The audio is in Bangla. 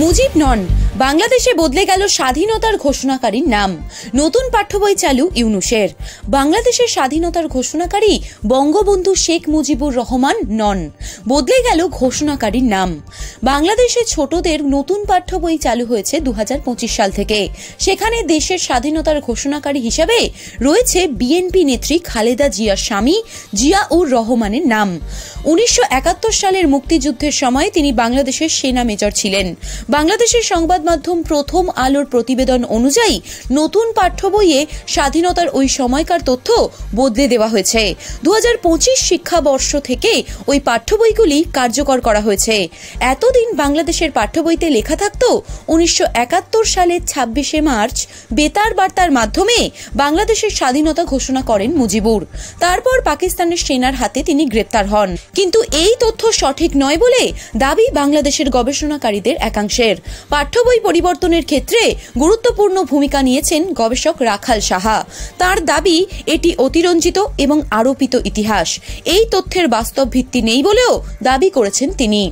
মুজিব নন, বাংলাদেশে বদলে গেল স্বাধীনতার ঘোষণাকারীর নাম। নতুন পাঠ্য বই চালু ইউনূসের। বাংলাদেশের স্বাধীনতার ঘোষণাকারী বঙ্গবন্ধু শেখ মুজিবুর রহমান নন, বদলে গেল ঘোষণাকারীর নাম। বাংলাদেশে ছোটদের নতুন পাঠ্য বই চালু হয়েছে 2025 সাল থেকে। সেখানে দেশের স্বাধীনতার ঘোষণাকারী হিসাবে রয়েছে বিএনপি নেত্রী খালেদা জিয়ার স্বামী জিয়াউর রহমানের নাম। 1971 সালের মুক্তিযুদ্ধের সময় তিনি বাংলাদেশের সেনা মেজর ছিলেন। বাংলাদেশের সংবাদ মাধ্যম প্রথম আলোর প্রতিবেদন অনুযায়ী নতুন পাঠ্য বইয়ে স্বাধীনতার ওই সময়কার তথ্য বদলে দেওয়া হয়েছে। 2025 শিক্ষাবর্ষ থেকে ওই পাঠ্য বইগুলি কার্যকর করা হয়েছে। এতদিন বাংলাদেশের পাঠ্য বইতে লেখা থাকত 1971 সালের 26শে মার্চ বেতার বার্তার মাধ্যমে বাংলাদেশের স্বাধীনতা ঘোষণা করেন মুজিবুর। তারপর পাকিস্তানের সেনার হাতে তিনি গ্রেপ্তার হন। কিন্তু এই তথ্য সঠিক নয় বলে দাবি বাংলাদেশের গবেষণাকারীদের একাংশের। পাঠ্য বই পরিবর্তনের ক্ষেত্রে গুরুত্বপূর্ণ ভূমিকা নিয়েছেন গবেষক রাখাল সাহা। তার দাবি এটি অতিরঞ্জিত এবং আরোপিত ইতিহাস। এই তথ্যের বাস্তব ভিত্তি নেই বলেও দাবি করেছেন তিনি।